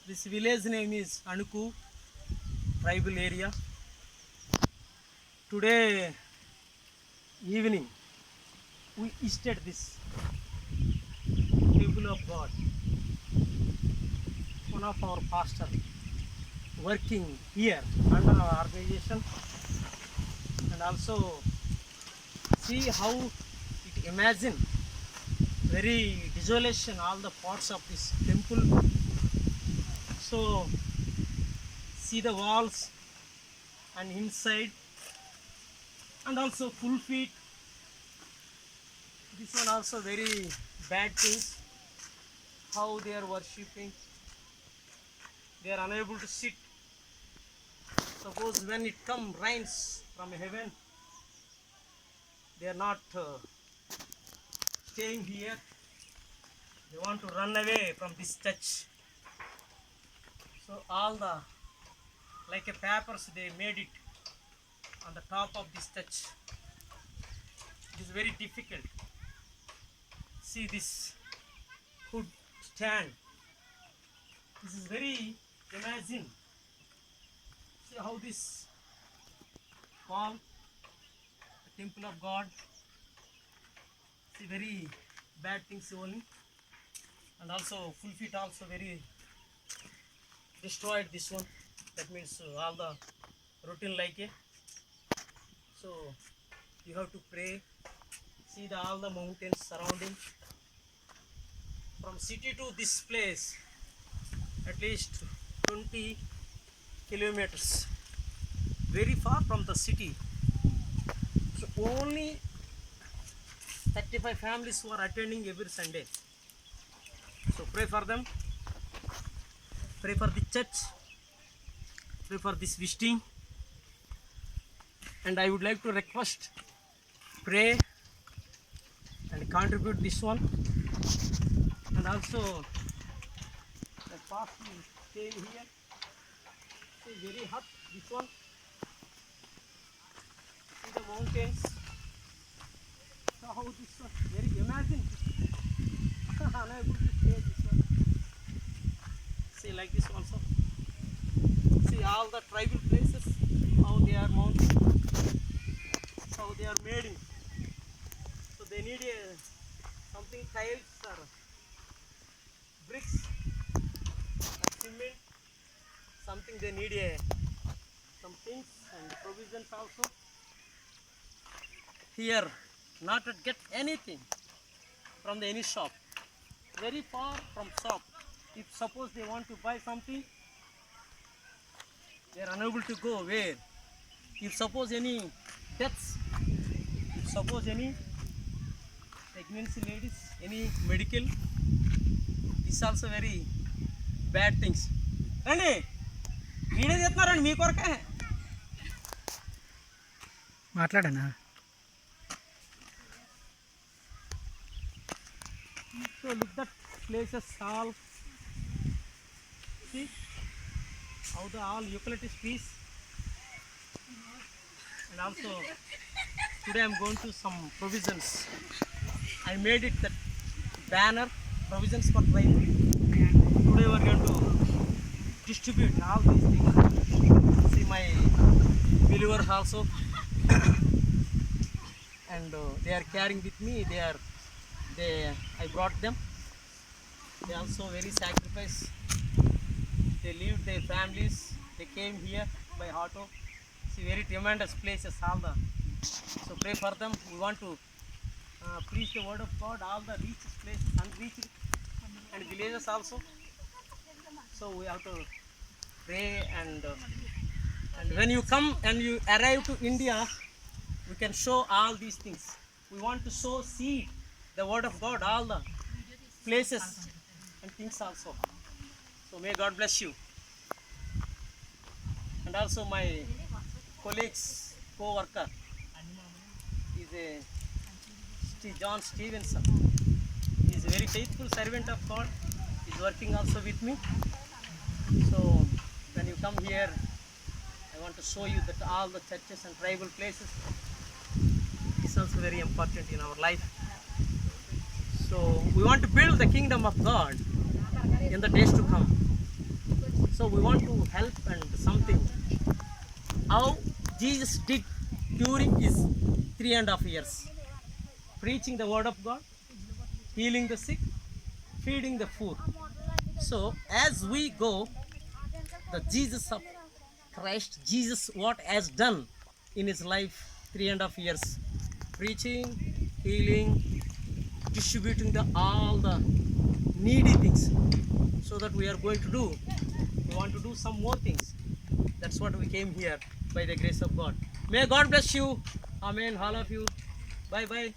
This village name is Anuku tribal area. Today evening we visited this people of God. One of our pastor working here under our organization, and also see how it imagine very desolation all the parts of this temple. So see the walls and inside, and also full feet. This one also very bad things, how they are worshipping. They are unable to sit. Suppose when it come rains from heaven, they are not staying here. They want to run away from this church. So all the like a papers they made it on the top of this church. It is very difficult. See this hood stand. This is very imagine. See how this wall, the temple of God. See very bad things only, and also full feet also very destroyed. This one, that means all the routine like a. So you have to pray. See the all the mountains surrounding. From city to this place, at least 20 kilometers. Very far from the city. So only 35 families who are attending every Sunday. So pray for them. Pray for the church. Pray for this visiting. And I would like to request, pray and contribute this one. And also the past is staying here. It's very hot, this one. See the mountains. So how this one, very imagine. Unable to stay this one. See like this also. See all the tribal places, how they are mounted, how they are made. So they need something tiles or bricks, cement, something they need some things and provisions also. Here, not to get anything from the any shop. Very far from shop. If suppose they want to buy something, they are unable to go where. If suppose any deaths, if suppose any pregnancy ladies, any medical, this also very bad things. Rani, video చేస్తున్నారండి మీ కొరకే మాట్లాడనా. So look that places all. See how the all eucalyptus trees. And also today I am going to some provisions. I made it that banner, provisions for tribal. Today we are going to distribute all these things. See my believers also, and they are carrying with me. I brought them. They also very sacrifice. They leave their families. They came here by auto. See very tremendous places all the. So pray for them. We want to preach the word of God. All the reached places, unreached, and villages also. So we have to pray and when you come and you arrive to India, we can show all these things. We want to see the word of God, all the places and things also. So may God bless you. And also my colleagues, co-worker is John Stevenson. He is a very faithful servant of God. He is working also with me. So when you come here, I want to show you that all the churches and tribal places is also very important in our life. So we want to build the kingdom of God in the days to come. So we want to help and something. How Jesus did during his 3.5 years. Preaching the word of God, healing the sick, feeding the poor. So as we go, the Jesus of Christ, Jesus what has done in his life 3.5 years, preaching, healing, distributing all the needy things. So that we are going to do. We want to do some more things. That's what we came here by the grace of God. May God bless you. Amen. All of you. Bye bye.